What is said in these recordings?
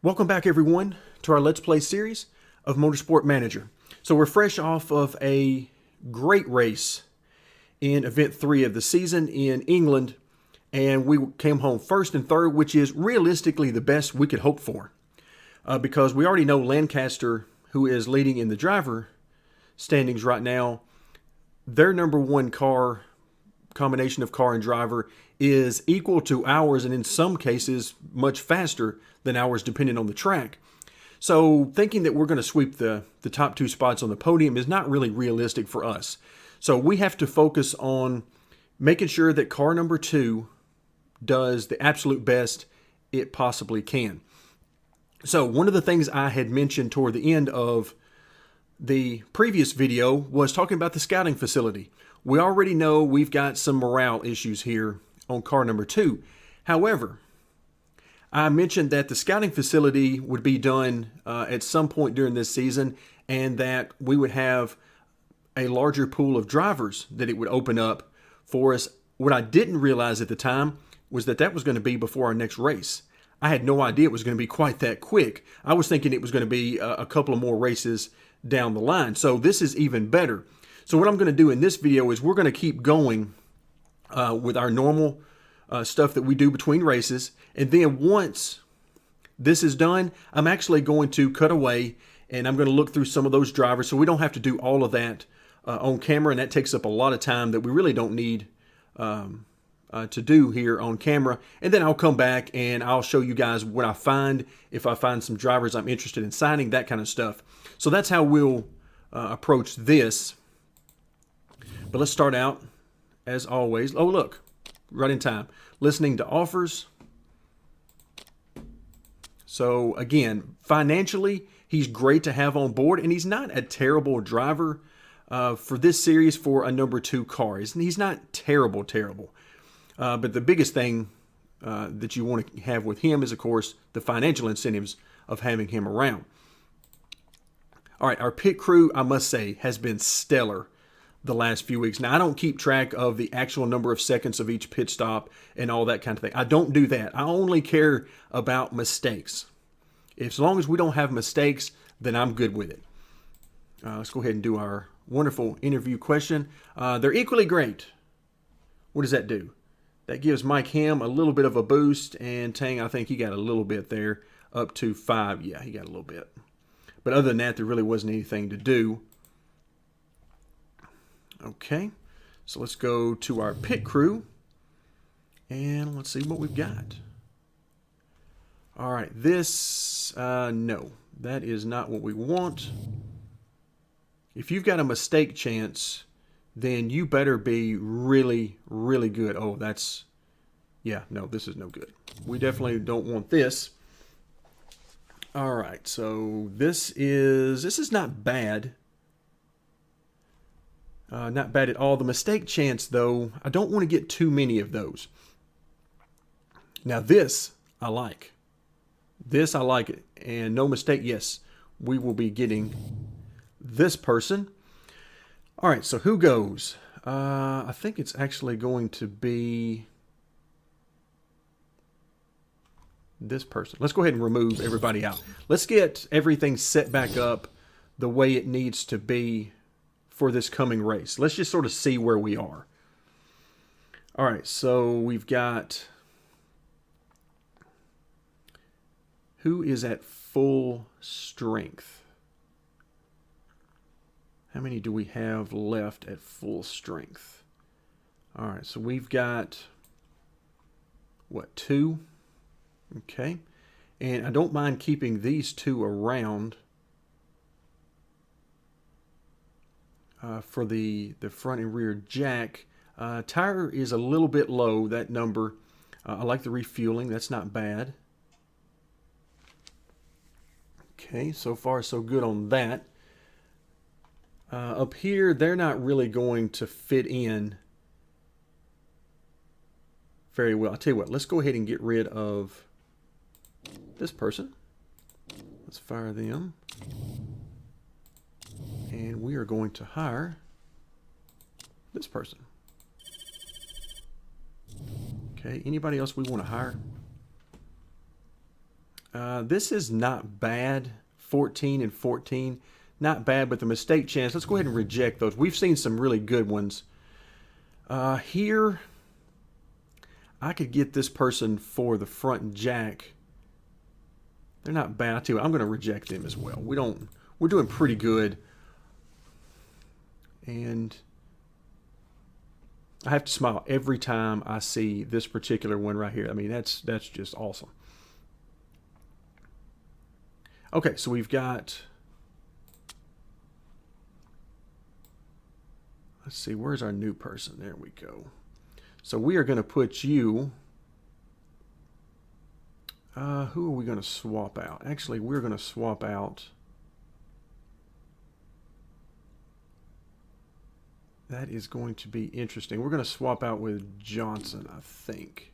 Welcome back, everyone, to our Let's Play series of Motorsport Manager. So we're fresh off of a great race in Event 3 of the season in England, and we came home first and third, which is realistically the best we could hope for. Because we already know Lancaster, who is leading in the driver standings right now, their number one car, combination of car and driver, is equal to ours, and in some cases much faster than ours depending on the track. So thinking that we're going to sweep the top two spots on the podium is not really realistic for us. So we have to focus on making sure that car number 2 does the absolute best it possibly can. So one of the things I had mentioned toward the end of the previous video was talking about the scouting facility. We already know we've got some morale issues here on car number 2. However, I mentioned that the scouting facility would be done at some point during this season, and that we would have a larger pool of drivers that it would open up for us. What I didn't realize at the time was that that was going to be before our next race. I had no idea it was going to be quite that quick. I was thinking it was going to be a couple of more races down the line. So this is even better. So what I'm going to do in this video is we're going to keep going with our normal stuff that we do between races. And then once this is done, I'm actually going to cut away and I'm going to look through some of those drivers so we don't have to do all of that on camera. And that takes up a lot of time that we really don't need to do here on camera. And then I'll come back and I'll show you guys what I find, if I find some drivers I'm interested in signing, that kind of stuff. So that's how we'll approach this. But let's start out, as always. Oh, look, right in time. Listening to offers. So, again, financially, he's great to have on board, and he's not a terrible driver for this series for a number 2 car. He's not terrible. But the biggest thing that you want to have with him is, of course, the financial incentives of having him around. All right, our pit crew, I must say, has been stellar the last few weeks. Now, I don't keep track of the actual number of seconds of each pit stop and all that kind of thing. I don't do that. I only care about mistakes. As long as we don't have mistakes, then I'm good with it. Let's go ahead and do our wonderful interview question. They're equally great. What does that do? That gives Mike Ham a little bit of a boost, and Tang, I think he got a little bit there, up to 5. Yeah, he got a little bit. But other than that, there really wasn't anything to do. Okay, so let's go to our pit crew, and let's see what we've got. All right, this, no, that is not what we want. If you've got a mistake chance, then you better be really, really good. Oh, that's, yeah, no, this is no good. We definitely don't want this. All right, so this is not bad. Not bad at all. The mistake chance, though, I don't want to get too many of those. Now, this I like. This I like it. And no mistake, yes, we will be getting this person. All right, so who goes? I think it's actually going to be this person. Let's go ahead and remove everybody out. Let's get everything set back up the way it needs to be for this coming race. Let's just sort of see where we are. All right, so we've got who is at full strength. How many do we have left at full strength? All right, so we've got, what, 2? Okay, and I don't mind keeping these 2 around for the front and rear jack. Tire is a little bit low, that number. I like the refueling. That's not bad. Okay, so far so good on that. Up here, they're not really going to fit in very well. I'll tell you what, let's go ahead and get rid of this person. Let's fire them. And we are going to hire this person. Okay, anybody else we want to hire? This is not bad. 14 and 14. Not bad, but the mistake chance, let's go ahead and reject those. We've seen some really good ones. Here, I could get this person for the front jack. They're not bad. I tell you what, I'm going to reject them as well. We're doing pretty good. And I have to smile every time I see this particular one right here. I mean, that's just awesome. Okay, so we've got, let's see, where's our new person? There we go. So we are going to put you, who are we going to swap out? Actually, we're going to swap out, that is going to be interesting. We're going to swap out with Johnson, I think.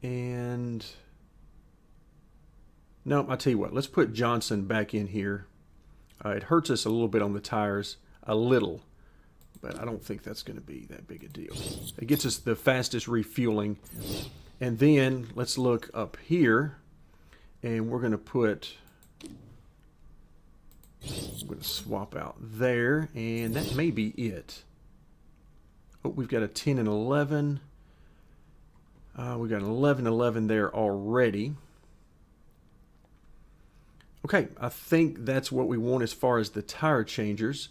And no, I'll tell you what, let's put Johnson back in here. It hurts us a little bit on the tires, a little, but I don't think that's going to be that big a deal. It gets us the fastest refueling. And then let's look up here, and we're going to put, I'm going to swap out there, and that may be it. Oh, we've got a 10 and 11. We've got an 11, 11 there already. Okay, I think that's what we want as far as the tire changers.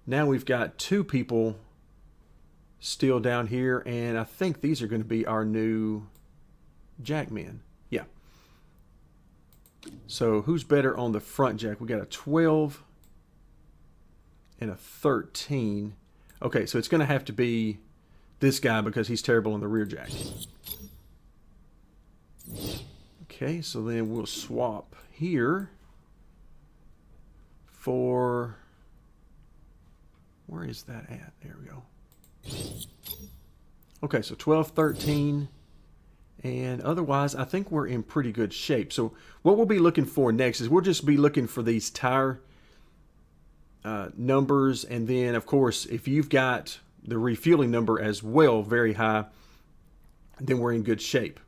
Now we've got two people still down here, and I think these are going to be our new jackmen. Yeah. So who's better on the front jack? We got a 12 and a 13. Okay, so it's going to have to be this guy because he's terrible on the rear jack. Okay, so then we'll swap here for, where is that at? There we go. Okay, so 12, 13, and otherwise I think we're in pretty good shape. So what we'll be looking for next is we'll just be looking for these tire numbers, and then of course if you've got the refueling number as well very high, then we're in good shape.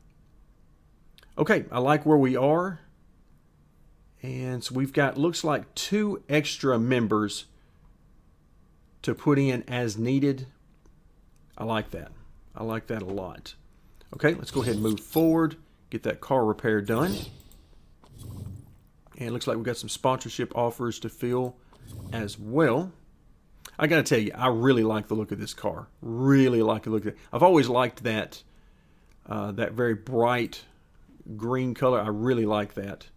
Okay, I like where we are. And so we've got, looks like 2 extra members to put in as needed. I like that. I like that a lot. Okay, let's go ahead and move forward, get that car repair done. And it looks like we've got some sponsorship offers to fill as well. I got to tell you, I really like the look of this car. Really like the look of it. I've always liked that, that very bright green color. I really like that.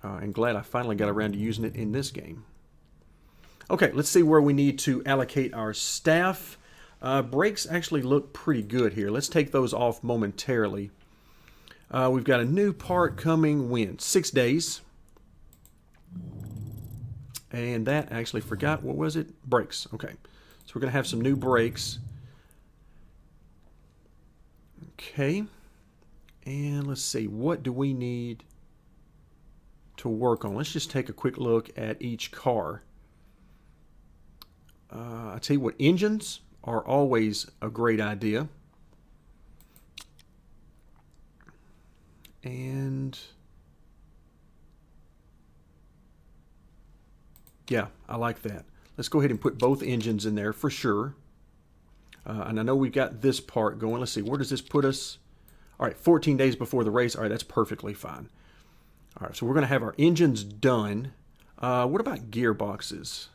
And glad I finally got around to using it in this game. Okay, let's see where we need to allocate our staff. Brakes actually look pretty good here. Let's take those off momentarily. We've got a new part coming when? 6 days. And that actually forgot, what was it? Brakes. Okay, so we're going to have some new brakes. Okay, and let's see, what do we need to work on? Let's just take a quick look at each car. I tell you what, engines are always a great idea. And yeah, I like that. Let's go ahead and put both engines in there for sure. And I know we've got this part going. Let's see, where does this put us? All right, 14 days before the race. All right, that's perfectly fine. All right, so we're going to have our engines done. What about gearboxes?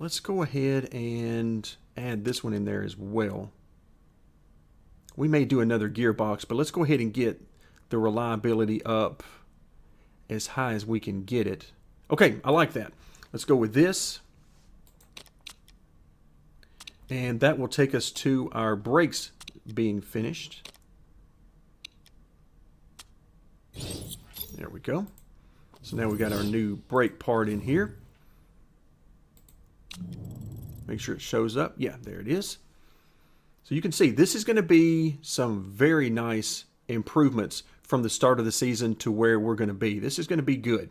Let's go ahead and add this one in there as well. We may do another gearbox, but let's go ahead and get the reliability up as high as we can get it. Okay, I like that. Let's go with this. And that will take us to our brakes being finished. There we go. So now we got our new brake part in here. Make sure it shows up. Yeah, there it is. So you can see this is going to be some very nice improvements from the start of the season to where we're going to be. This is going to be good.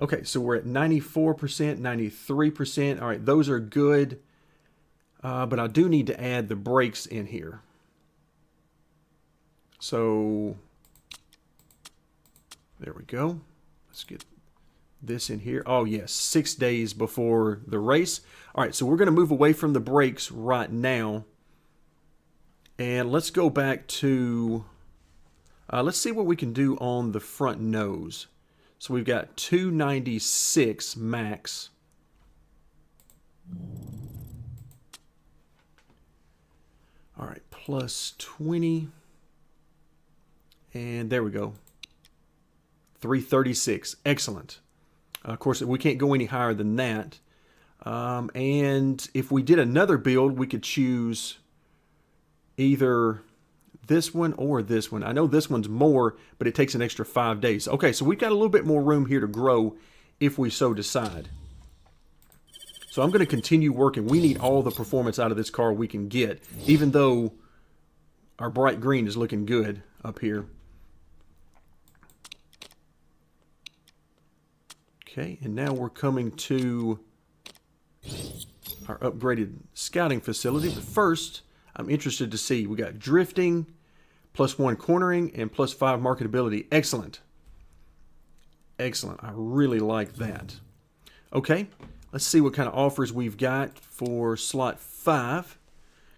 Okay, so we're at 94%, 93%. All right, those are good. but I do need to add the brakes in here. So there we go. Let's get this in here. Oh yes, 6 days before the race. All right, so we're going to move away from the brakes right now. And let's go back to, let's see what we can do on the front nose. So we've got 296 max. All right, plus 20. And there we go. 336. Excellent. Of course, we can't go any higher than that. And if we did another build, we could choose either this one or this one. I know this one's more, but it takes an extra 5 days. Okay, so we've got a little bit more room here to grow if we so decide. So I'm going to continue working. We need all the performance out of this car we can get, even though our bright green is looking good up here. Okay, and now we're coming to our upgraded scouting facility. But first, I'm interested to see, we got drifting, +1 cornering, and +5 marketability. Excellent. Excellent. I really like that. Okay, let's see what kind of offers we've got for slot 5.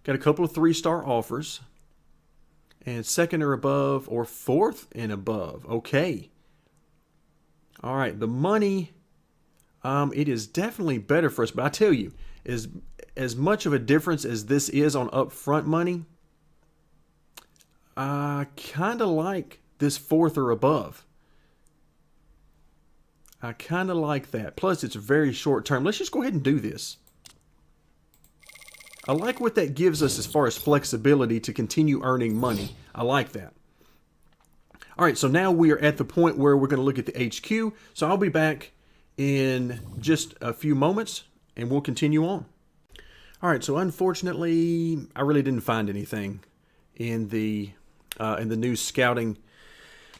Got a couple of 3-star offers. And 2nd or above, or 4th and above. Okay. All right, the money, it is definitely better for us. But I tell you, as much of a difference as this is on upfront money, I kind of like this 4th or above. I kind of like that. Plus, it's very short term. Let's just go ahead and do this. I like what that gives us as far as flexibility to continue earning money. I like that. All right, so now we are at the point where we're going to look at the HQ. So I'll be back in just a few moments, and we'll continue on. All right, so unfortunately, I really didn't find anything in the new scouting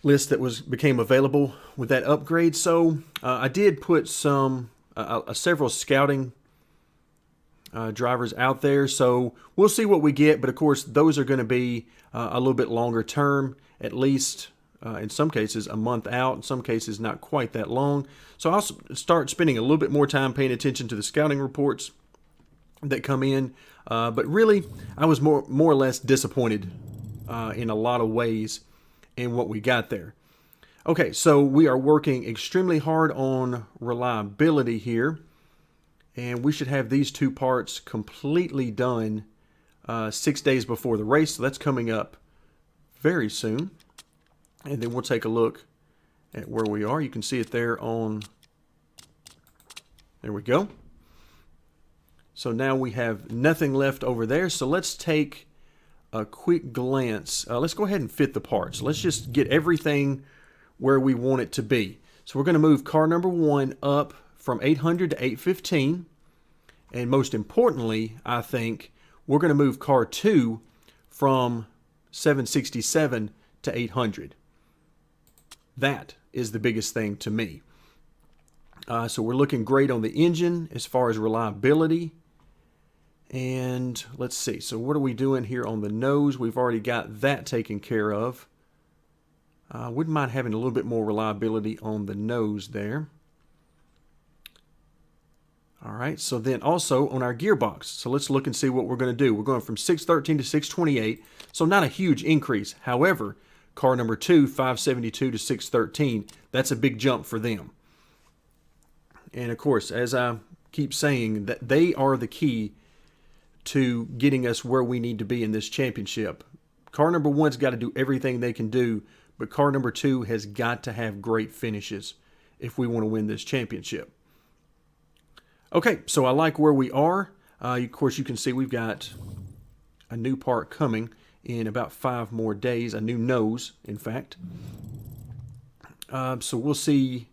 list that became available with that upgrade. So I did put several scouting drivers out there. So we'll see what we get, but of course, those are going to be a little bit longer term, at least. In some cases, a month out. In some cases, not quite that long. So I'll start spending a little bit more time paying attention to the scouting reports that come in. But really, I was more or less disappointed in a lot of ways in what we got there. Okay, so we are working extremely hard on reliability here. And we should have these 2 parts completely done 6 days before the race. So that's coming up very soon. And then we'll take a look at where we are. You can see it there on, there we go. So now we have nothing left over there. So let's take a quick glance. Let's go ahead and fit the parts. Let's just get everything where we want it to be. So we're going to move car number 1 up from 800 to 815. And most importantly, I think, we're going to move car 2 from 767 to 800. That is the biggest thing to me. So we're looking great on the engine as far as reliability. And let's see. So what are we doing here on the nose? We've already got that taken care of. Wouldn't mind having a little bit more reliability on the nose there. All right, so then also on our gearbox. So let's look and see what we're going to do. We're going from 613 to 628, so not a huge increase. However, car number 2, 572 to 613, that's a big jump for them. And of course, as I keep saying, that they are the key to getting us where we need to be in this championship. Car number 1's got to do everything they can do, but car number 2 has got to have great finishes if we want to win this championship. Okay, so I like where we are. Of course, you can see we've got a new part coming in about 5 more days, a new nose, in fact. So we'll see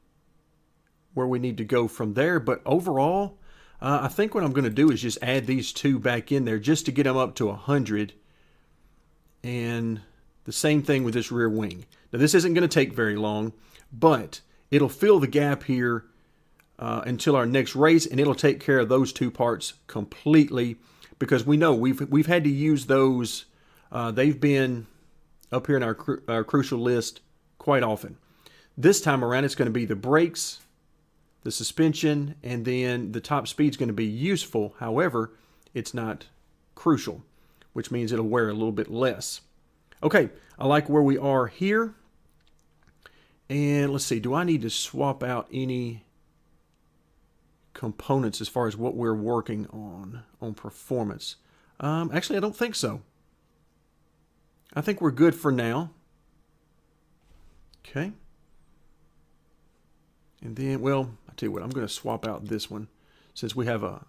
where we need to go from there. But overall, I think what I'm going to do is just add these 2 back in there just to get them up to 100. And the same thing with this rear wing. Now, this isn't going to take very long, but it'll fill the gap here until our next race, and it'll take care of those 2 parts completely. because we know we've had to use those. They've been up here in our crucial list quite often. This time around, it's going to be the brakes, the suspension, and then the top speed is going to be useful. However, it's not crucial, which means it'll wear a little bit less. Okay, I like where we are here. And let's see, do I need to swap out any components as far as what we're working on performance? Actually, I don't think so. I think we're good for now. Okay. And then, well, I'll tell you what, I'm going to swap out this one since we have a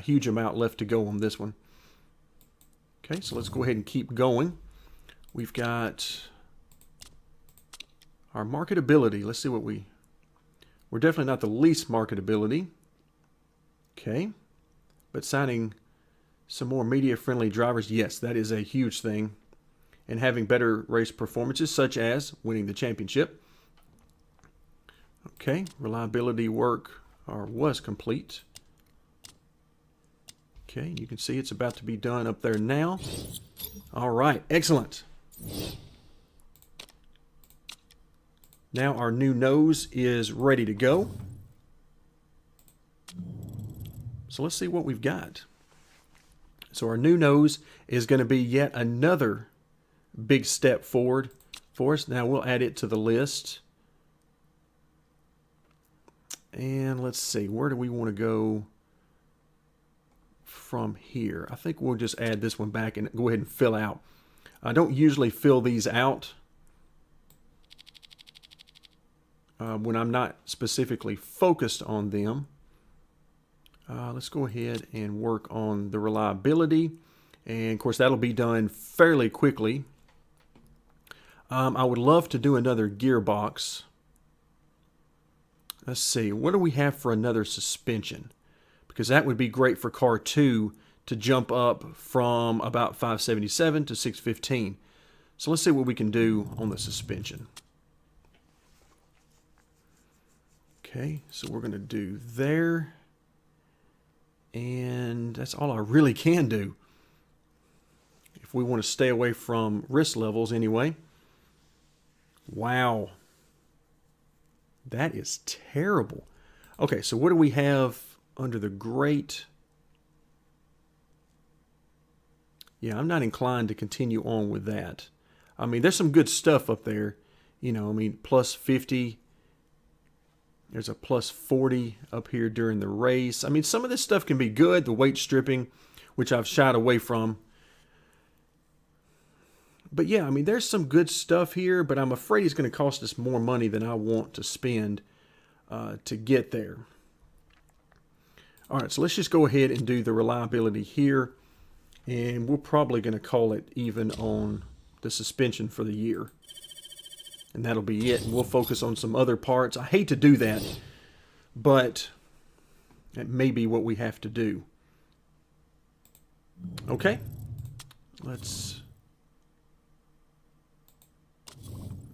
huge amount left to go on this one. Okay, so let's go ahead and keep going. We've got our marketability. Let's see what we're definitely not the least marketability. Okay, but signing some more media-friendly drivers, yes, that is a huge thing. And having better race performances, such as winning the championship. Okay, reliability work was complete. Okay, you can see it's about to be done up there now. All right, excellent. Now our new nose is ready to go. So let's see what we've got. So our new nose is going to be yet another big step forward for us. Now we'll add it to the list. And let's see, where do we want to go from here? I think we'll just add this one back and go ahead and fill out. I don't usually fill these out when I'm not specifically focused on them. Let's go ahead and work on the reliability. And of course, that'll be done fairly quickly. I would love to do another gearbox. Let's see, what do we have for another suspension? Because that would be great for car 2 to jump up from about 577 to 615. So let's see what we can do on the suspension. Okay, so we're going to do there. And that's all I really can do. If we want to stay away from risk levels anyway. Wow. That is terrible. Okay, so what do we have under the grate? Yeah, I'm not inclined to continue on with that. I mean, there's some good stuff up there. You know, I mean, plus 50. There's a plus 40 up here during the race. I mean, some of this stuff can be good. The weight stripping, which I've shied away from. But yeah, I mean, there's some good stuff here, but I'm afraid it's going to cost us more money than I want to spend to get there. All right, so let's just go ahead and do the reliability here. And we're probably going to call it even on the suspension for the year. And that'll be it. And we'll focus on some other parts. I hate to do that, but it may be what we have to do. Okay,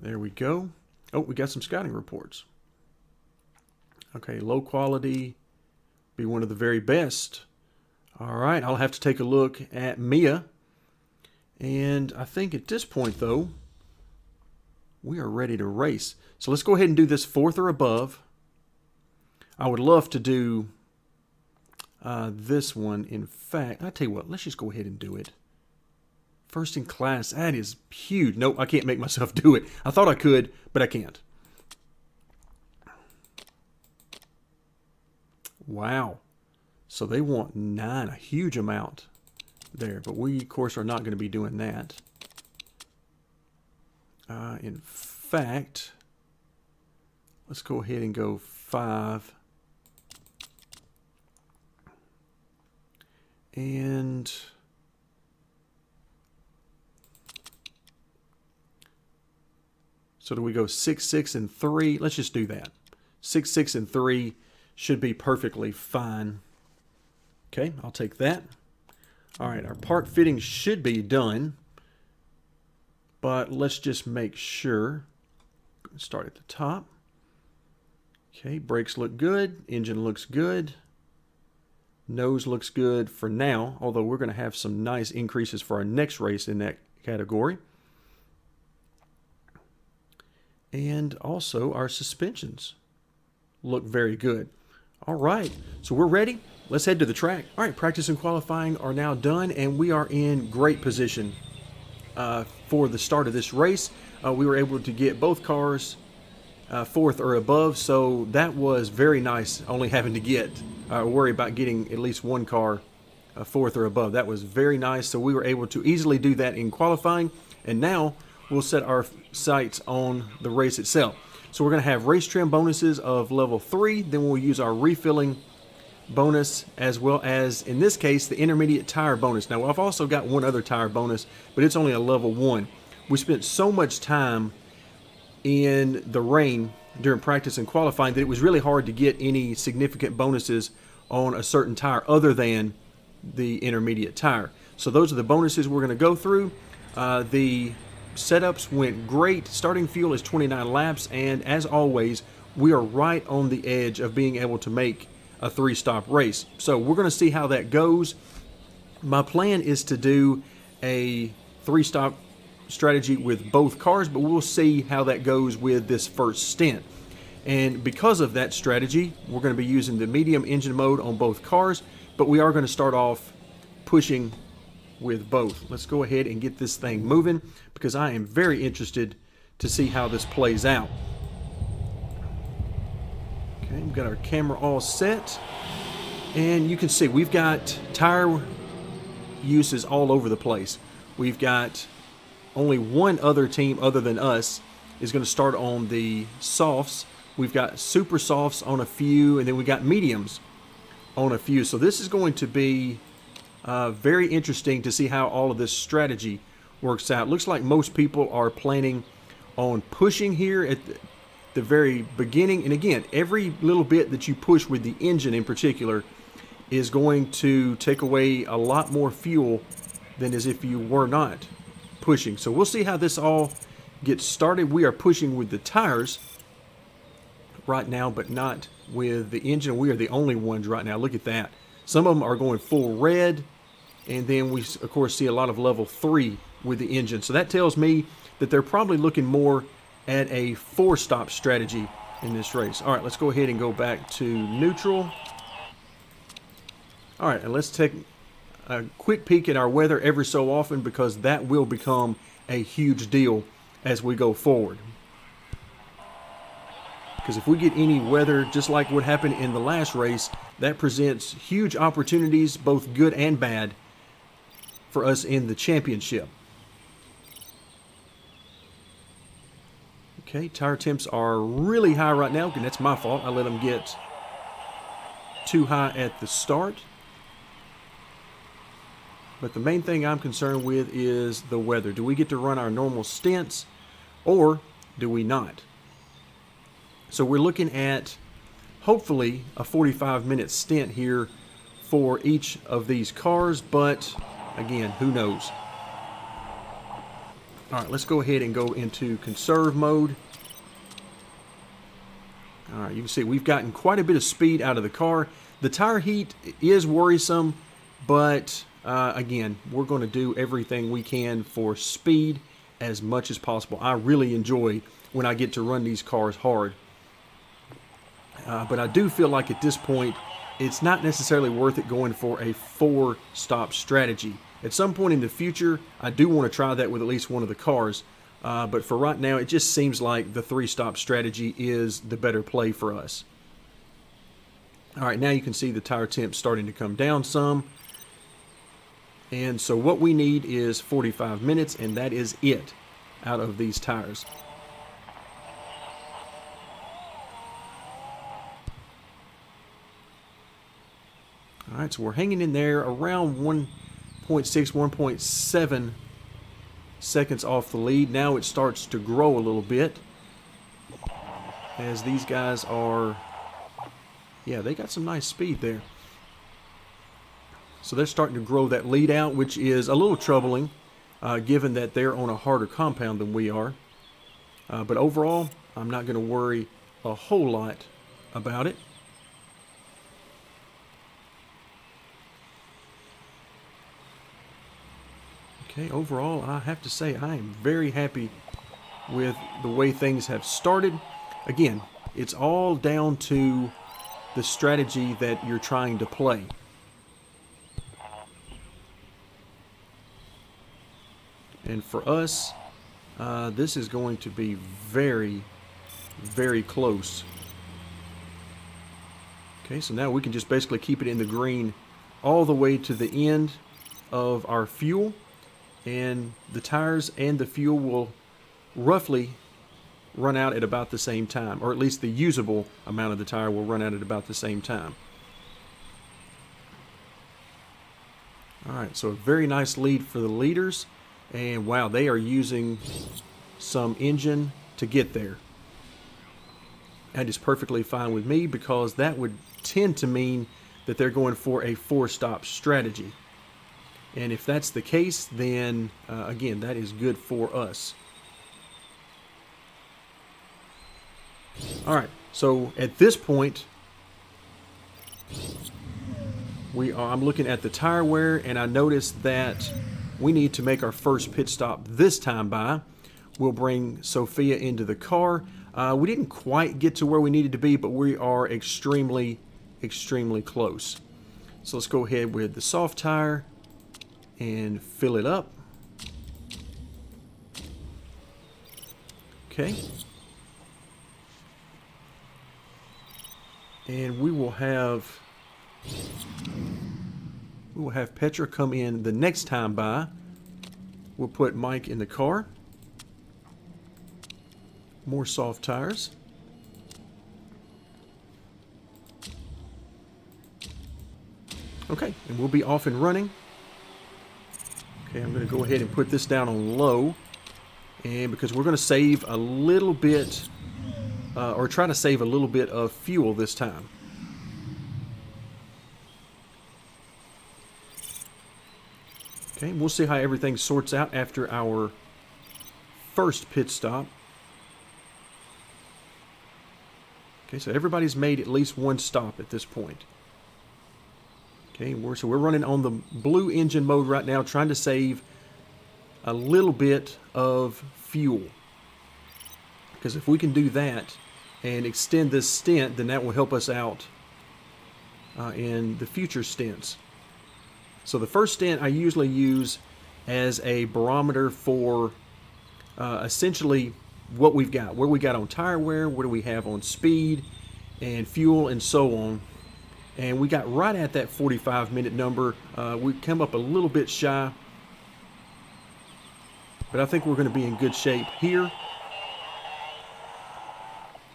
there we go. Oh, we got some scouting reports. Okay, low quality, be one of the very best. All right, I'll have to take a look at Mia. And I think at this point, though, we are ready to race. So let's go ahead and do this 4th or above. I would love to do this one. In fact, I tell you what, let's just go ahead and do it. First in class, that is huge. Nope, I can't make myself do it. I thought I could, but I can't. Wow. So they want 9, a huge amount there. But we, of course, are not going to be doing that. In fact, let's go ahead and go 5. And so do we go 6, 6, and 3? Let's just do that. 6, 6, and 3 should be perfectly fine. Okay, I'll take that. All right, our part fitting should be done. But let's just make sure. Start at the top. Okay, brakes look good. Engine looks good. Nose looks good for now, although we're going to have some nice increases for our next race in that category. And also our suspensions look very good. All right, so we're ready. Let's head to the track. All right, practice and qualifying are now done, and we are in great position for the start of this race. We were able to get both cars fourth or above, so that was very nice, only having to get worry about getting at least one car fourth or above. That was very nice, so we were able to easily do that in qualifying, and now we'll set our sights on the race itself. So we're going to have race trim bonuses of level 3, then we'll use our refilling bonus, as well as, in this case, the intermediate tire bonus. Now, I've also got one other tire bonus, but it's only a level 1. We spent so much time in the rain during practice and qualifying that it was really hard to get any significant bonuses on a certain tire other than the intermediate tire. So those are the bonuses we're going to go through. The setups went great. Starting fuel is 29 laps, and as always, we are right on the edge of being able to make a 3-stop race. So we're going to see how that goes. My plan is to do a 3-stop strategy with both cars, but we'll see how that goes with this first stint. And because of that strategy, we're going to be using the medium engine mode on both cars, but we are going to start off pushing with both. Let's go ahead and get this thing moving, because I am very interested to see how this plays out. Okay, we've got our camera all set, and you can see we've got tire uses all over the place. We've got only one other team other than us is going to start on the softs. We've got super softs on a few, and then we got mediums on a few. So this is going to be very interesting to see how all of this strategy works out. Looks like most people are planning on pushing here at the very beginning. And again, every little bit that you push with the engine in particular is going to take away a lot more fuel than as if you were not pushing. So we'll see how this all gets started. We are pushing with the tires right now, but not with the engine. We are the only ones right now. Look at that. Some of them are going full red, and then we of course see a lot of level 3 with the engine. So that tells me that they're probably looking more at a 4-stop strategy in this race. All right, let's go ahead and go back to neutral. All right, and let's take a quick peek at our weather every so often, because that will become a huge deal as we go forward. Because if we get any weather just like what happened in the last race, that presents huge opportunities, both good and bad, for us in the championship. Okay, tire temps are really high right now, and that's my fault. I let them get too high at the start. But the main thing I'm concerned with is the weather. Do we get to run our normal stints, or do we not? So we're looking at hopefully a 45-minute stint here for each of these cars, but again, who knows? All right, let's go ahead and go into conserve mode. All right, you can see we've gotten quite a bit of speed out of the car. The tire heat is worrisome, but again, we're going to do everything we can for speed as much as possible. I really enjoy when I get to run these cars hard. But I do feel like at this point, it's not necessarily worth it going for a 4-stop strategy. At some point in the future, I do want to try that with at least one of the cars. But for right now, it just seems like the 3-stop strategy is the better play for us. All right, now you can see the tire temp starting to come down some. And so what we need is 45 minutes, and that is it out of these tires. All right, so we're hanging in there around 1.6, 1.7 seconds off the lead. Now it starts to grow a little bit as these guys are, yeah, they got some nice speed there. So they're starting to grow that lead out, which is a little troubling given that they're on a harder compound than we are. But overall, I'm not going to worry a whole lot about it. Okay, overall, I have to say I am very happy with the way things have started. Again, it's all down to the strategy that you're trying to play. And for us, this is going to be very, very close. Okay, so now we can just basically keep it in the green all the way to the end of our fuel, and the tires and the fuel will roughly run out at about the same time, or at least the usable amount of the tire will run out at about the same time. All right, so a very nice lead for the leaders, and wow, they are using some engine to get there. That is perfectly fine with me, because that would tend to mean that they're going for a 4-stop strategy. And if that's the case, then again, that is good for us. All right, so at this point, I'm looking at the tire wear, and I noticed that we need to make our first pit stop this time by. We'll bring Sophia into the car. We didn't quite get to where we needed to be, but we are extremely, extremely close. So let's go ahead with the soft tire and fill it up. Okay. And we will have Petra come in the next time by. We'll put Mike in the car. More soft tires. Okay, and we'll be off and running. Okay, I'm going to go ahead and put this down on low, and because we're going to save a little bit, or try to save a little bit of fuel this time. Okay, we'll see how everything sorts out after our first pit stop. Okay, so everybody's made at least one stop at this point. Okay, so we're running on the blue engine mode right now, trying to save a little bit of fuel. Because if we can do that and extend this stint, then that will help us out in the future stints. So the first stint I usually use as a barometer for essentially what we've got, where we got on tire wear, what do we have on speed and fuel and so on. And we got right at that 45-minute number. We come up a little bit shy, but I think we're going to be in good shape here.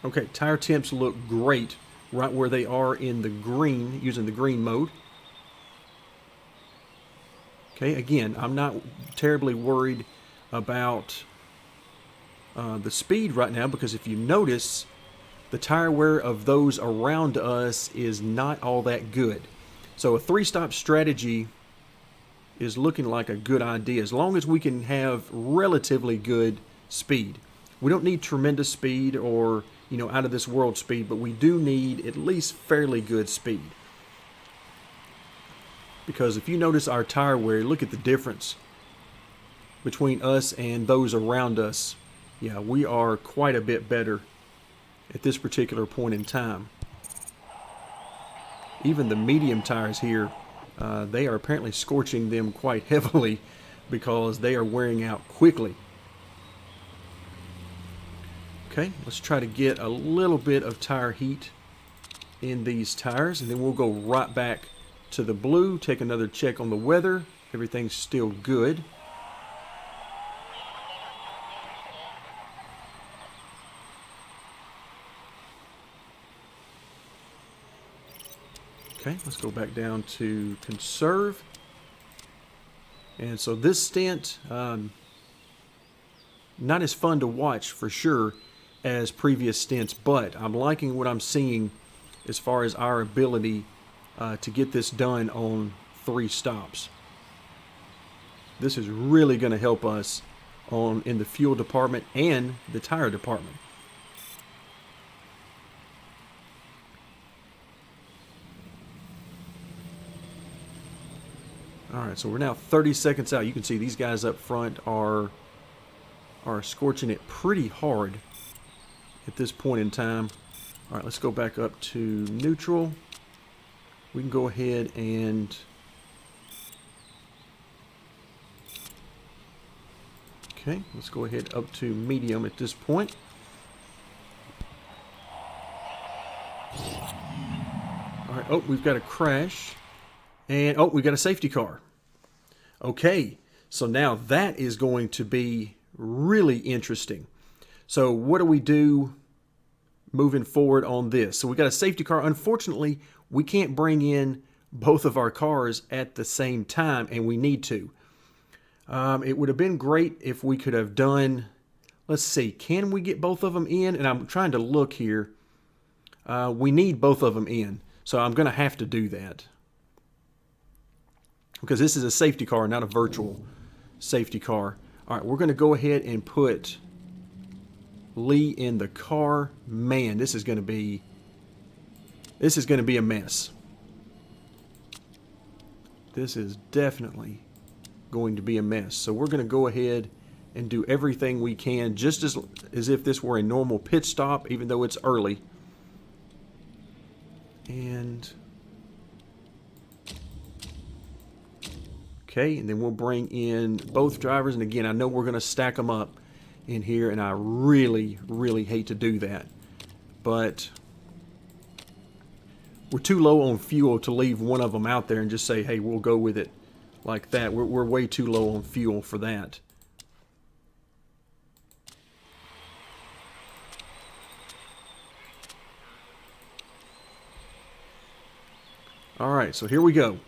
Okay, tire temps look great right where they are in the green, using the green mode. Okay, again, I'm not terribly worried about the speed right now, because if you notice, the tire wear of those around us is not all that good. So a 3-stop strategy is looking like a good idea, as long as we can have relatively good speed. We don't need tremendous speed or, out of this world speed, but we do need at least fairly good speed. Because if you notice our tire wear, look at the difference between us and those around us. Yeah, we are quite a bit better at this particular point in time. Even the medium tires here, they are apparently scorching them quite heavily because they are wearing out quickly. Okay, let's try to get a little bit of tire heat in these tires, and then we'll go right back to the blue, take another check on the weather. Everything's still good. Okay, let's go back down to conserve. And so this stint, not as fun to watch for sure as previous stints, but I'm liking what I'm seeing as far as our ability to get this done on 3 stops. This is really going to help us in the fuel department and the tire department. All right, Alright, so we're now 30 seconds out. You can see these guys up front are scorching it pretty hard at this point in time. Alright, let's go back up to neutral. We can go ahead and... Okay, let's go ahead up to medium at this point. Alright, oh, we've got a crash. And, oh, we've got a safety car. Okay, so now that is going to be really interesting. So what do we do moving forward on this? So we got a safety car. Unfortunately, we can't bring in both of our cars at the same time, and we need to. It would have been great if we could have done, let's see, can we get both of them in? And I'm trying to look here. We need both of them in, so I'm going to have to do that. Because this is a safety car, not a virtual safety car. All right, we're going to go ahead and put Lee in the car. Man, this is going to be a mess. This is definitely going to be a mess. So we're going to go ahead and do everything we can, just as if this were a normal pit stop, even though it's early. And okay, and then we'll bring in both drivers. And again, I know we're going to stack them up in here, and I really, really hate to do that. But we're too low on fuel to leave one of them out there and just say, hey, we'll go with it like that. We're way too low on fuel for that. Alright, so here we go.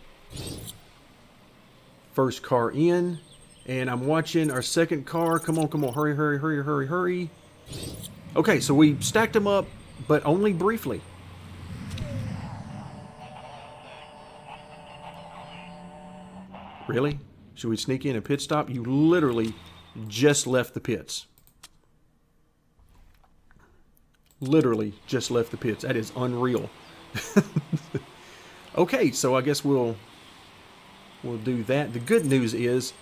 First car in, and I'm watching our second car. Come on, come on, hurry, hurry, hurry, hurry, hurry. Okay, so we stacked them up, but only briefly. Really? Should we sneak in a pit stop? You literally just left the pits. Literally just left the pits. That is unreal. Okay, so I guess we'll do that. The good news is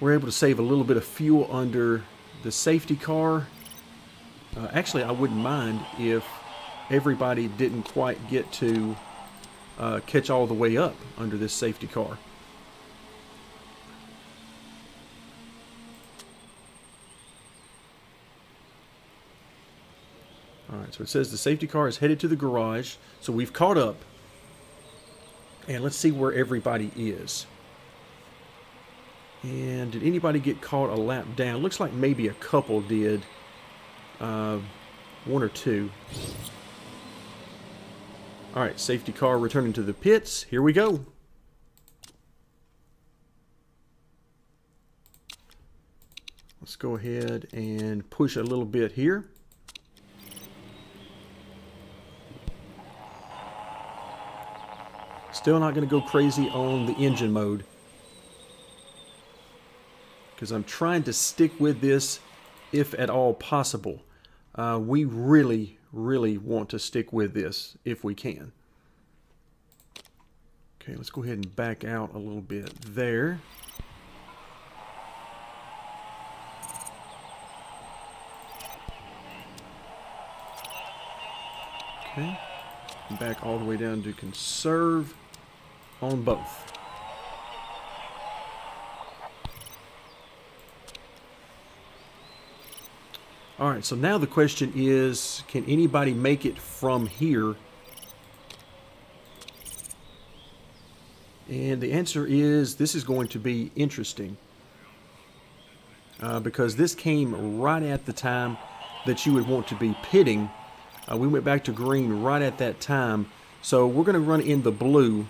we're able to save a little bit of fuel under the safety car. Actually, I wouldn't mind if everybody didn't quite get to catch all the way up under this safety car. Alright, so it says the safety car is headed to the garage. So we've caught up. And let's see where everybody is. And did anybody get caught a lap down? Looks like maybe a couple did. One or two. Alright, safety car returning to the pits. Here we go. Let's go ahead and push a little bit here. Still not going to go crazy on the engine mode, because I'm trying to stick with this if at all possible. We really, really want to stick with this if we can. Okay, let's go ahead and back out a little bit there. Okay, back all the way down to conserve on both. Alright, so now the question is, can anybody make it from here? And the answer is, this is going to be interesting. Because this came right at the time that you would want to be pitting. We went back to green right at that time. So we're going to run in the blue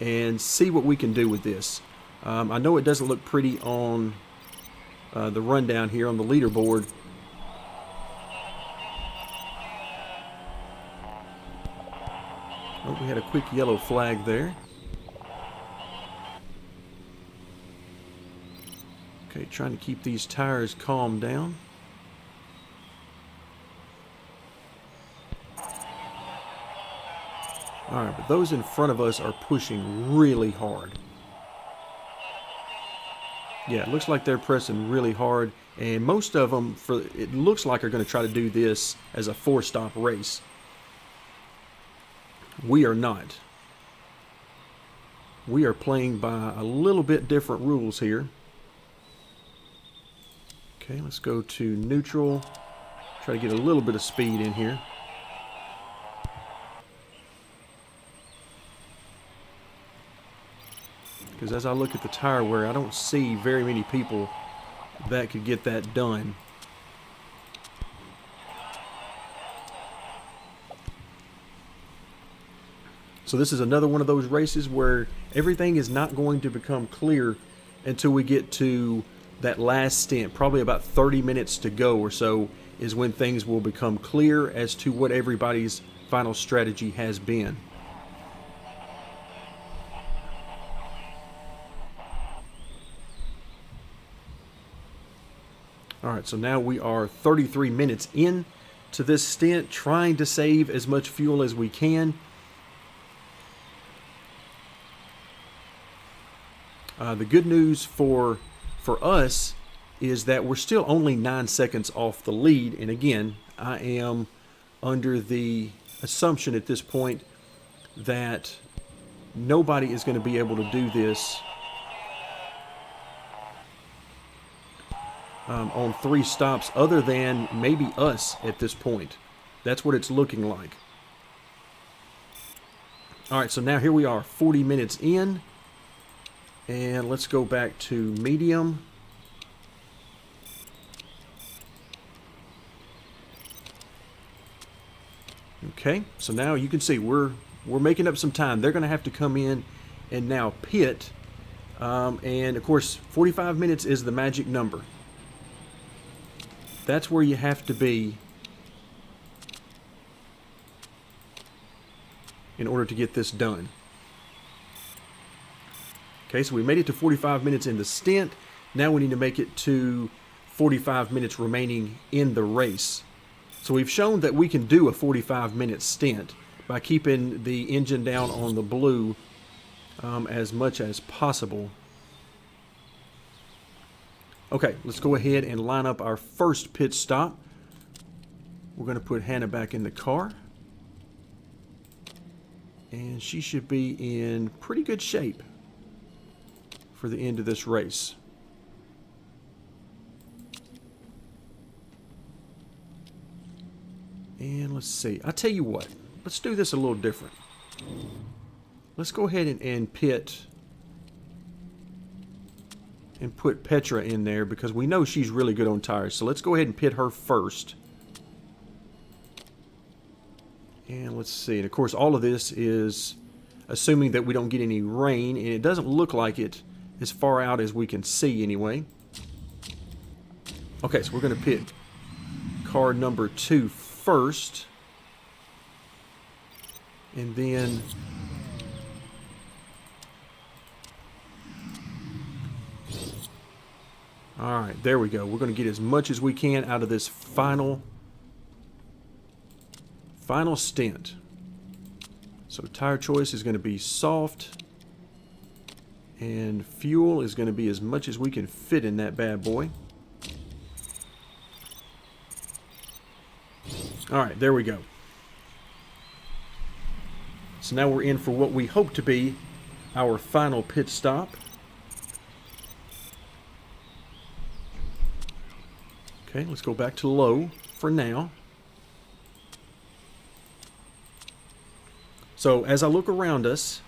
and see what we can do with this. I know it doesn't look pretty on the rundown here on the leaderboard. Oh, we had a quick yellow flag there. Okay, trying to keep these tires calmed down. All right, but those in front of us are pushing really hard. Yeah, it looks like they're pressing really hard, and most of them, it looks like, are going to try to do this as a 4-stop race. We are not. We are playing by a little bit different rules here. Okay, let's go to neutral. Try to get a little bit of speed in here. Because as I look at the tire wear, I don't see very many people that could get that done. So this is another one of those races where everything is not going to become clear until we get to that last stint. Probably about 30 minutes to go or so is when things will become clear as to what everybody's final strategy has been. All right, so now we are 33 minutes in to this stint, trying to save as much fuel as we can. The good news for us is that we're still only 9 seconds off the lead. And again, I am under the assumption at this point that nobody is going to be able to do this on 3 stops other than maybe us at this point. That's what it's looking like. All right, so now here we are, 40 minutes in. And let's go back to medium. Okay, so now you can see we're making up some time. They're going to have to come in and now pit. And of course, 45 minutes is the magic number. That's where you have to be in order to get this done. Okay, so we made it to 45 minutes in the stint. Now we need to make it to 45 minutes remaining in the race. So we've shown that we can do a 45-minute stint by keeping the engine down on the blue as much as possible. Okay, let's go ahead and line up our first pit stop. We're going to put Hannah back in the car. And she should be in pretty good shape for the end of this race. And let's see. I tell you what, let's do this a little different. Let's go ahead and pit and put Petra in there because we know she's really good on tires. So let's go ahead and pit her first. And let's see. And of course, all of this is assuming that we don't get any rain, and it doesn't look like it as far out as we can see anyway. Okay, so we're going to pit car number 2 first. And then all right, there we go. We're going to get as much as we can out of this final stint. So tire choice is going to be soft, and fuel is going to be as much as we can fit in that bad boy. All right, there we go. So now we're in for what we hope to be our final pit stop. Okay, let's go back to low for now. So as I look around us,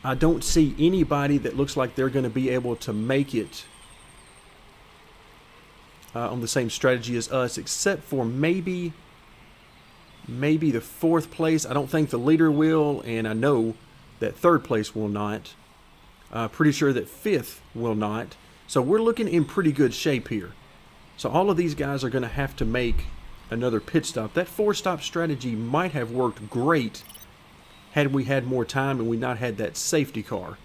I don't see anybody that looks like they're going to be able to make it on the same strategy as us, except for maybe the 4th place. I don't think the leader will, and I know that 3rd place will not. Pretty sure that 5th will not. So we're looking in pretty good shape here. So all of these guys are going to have to make another pit stop. That 4-stop strategy might have worked great had we had more time and we not had that safety car.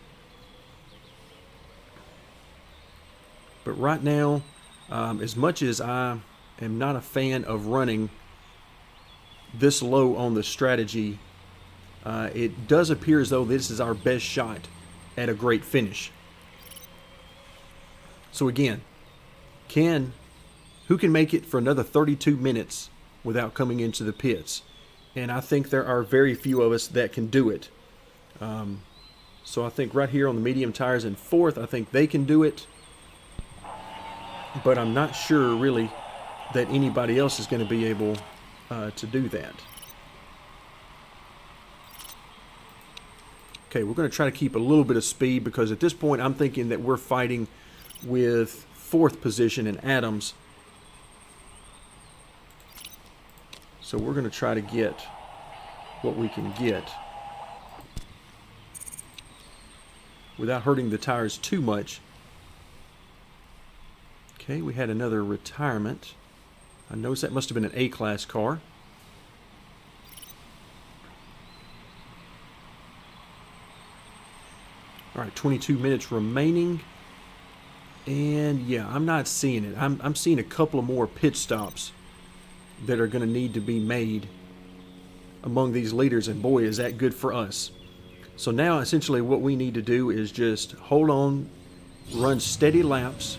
But right now, as much as I am not a fan of running this low on the strategy, It does appear as though this is our best shot at a great finish. So again, who can make it for another 32 minutes without coming into the pits? And I think there are very few of us that can do it. So I think right here on the medium tires in fourth, I think they can do it. But I'm not sure really that anybody else is going to be able to do that. Okay, we're going to try to keep a little bit of speed because at this point I'm thinking that we're fighting with fourth position in Adams. So we're going to try to get what we can get without hurting the tires too much. Okay, we had another retirement. I noticed that must have been an A-class car. All right, 22 minutes remaining. And yeah, I'm not seeing it. I'm seeing a couple of more pit stops that are going to need to be made among these leaders. And boy, is that good for us. So now essentially what we need to do is just hold on, run steady laps.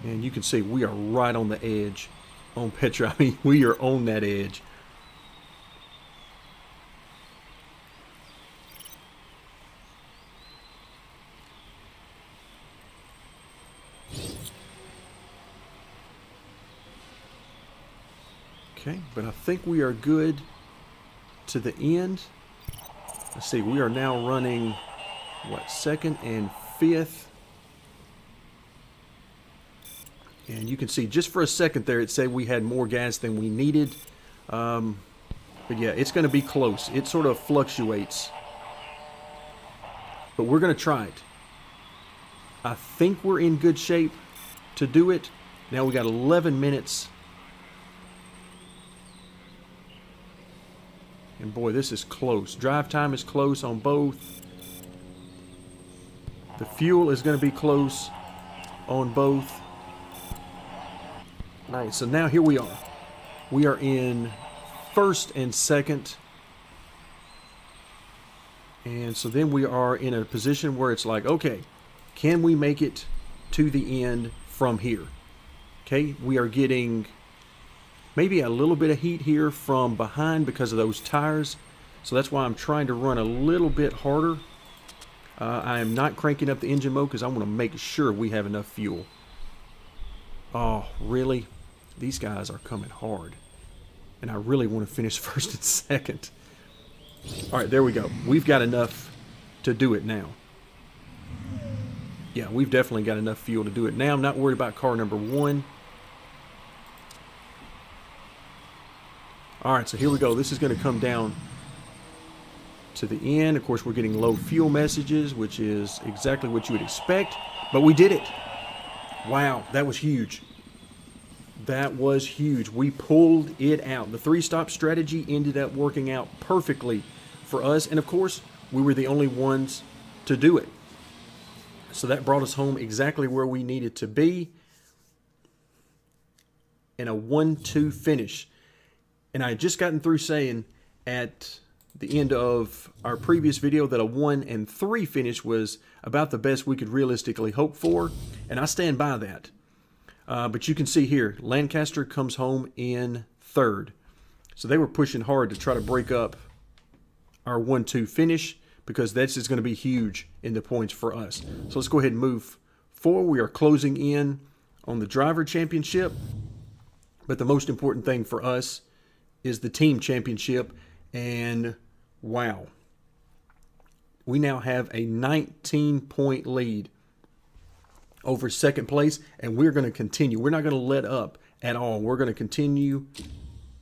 And you can see we are right on the edge on Petra. I mean, we are on that edge. Okay, but I think we are good to the end. Let's see, we are now running, what, second and fifth. And you can see just for a second there, it said we had more gas than we needed. But yeah, it's going to be close. It sort of fluctuates. But we're going to try it. I think we're in good shape to do it. Now we got 11 minutes. And boy, this is close. Drive time is close on both. The fuel is going to be close on both. Nice. So now here we are. We are in first and second. And so then we are in a position where it's like, okay, can we make it to the end from here? Okay, we are getting maybe a little bit of heat here from behind because of those tires. So that's why I'm trying to run a little bit harder. I am not cranking up the engine mode because I want to make sure we have enough fuel. Oh, really? These guys are coming hard. And I really want to finish first and second. All right, there we go. We've got enough to do it now. Yeah, we've definitely got enough fuel to do it now. I'm not worried about car number one. All right, so here we go. This is going to come down to the end. Of course, we're getting low fuel messages, which is exactly what you would expect. But we did it. Wow, that was huge. That was huge. We pulled it out. The three-stop strategy ended up working out perfectly for us. And, of course, we were the only ones to do it. So that brought us home exactly where we needed to be in a 1-2 finish. And I had just gotten through saying at the end of our previous video that a 1-3 finish was about the best we could realistically hope for. And I stand by that. But you can see here, Lancaster comes home in third. So they were pushing hard to try to break up our 1-2 finish because this is going to be huge in the points for us. So let's go ahead and move forward. We are closing in on the driver championship. But the most important thing for us is the team championship. And wow, we now have a 19-point lead over second place, and we're going to continue. We're not going to let up at all. We're going to continue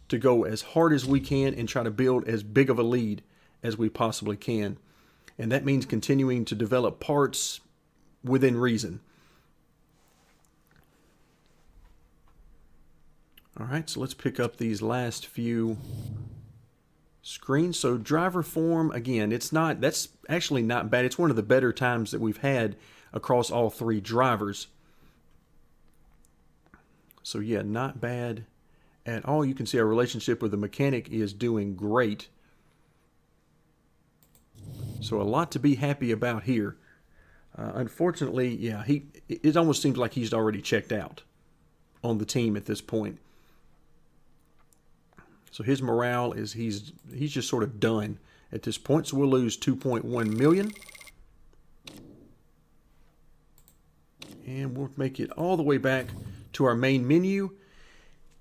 to go as hard as we can and try to build as big of a lead as we possibly can. And that means continuing to develop parts within reason. All right, so let's pick up these last few screens. So driver form, again, that's actually not bad. It's one of the better times that we've had across all three drivers. So yeah, not bad at all. You can see our relationship with the mechanic is doing great. So a lot to be happy about here. Unfortunately, yeah, it almost seems like he's already checked out on the team at this point. So his morale is he's just sort of done at this point. So we'll lose 2.1 million. And we'll make it all the way back to our main menu.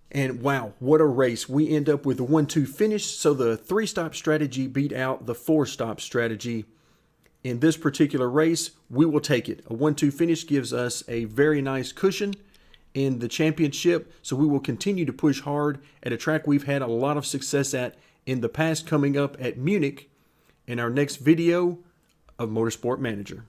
And wow, what a race. We end up with a 1-2 finish. So the 3-stop strategy beat out the 4-stop strategy. In this particular race, we will take it. A 1-2 finish gives us a very nice cushion in the championship. So we will continue to push hard at a track we've had a lot of success at in the past, coming up at Munich in our next video of Motorsport Manager.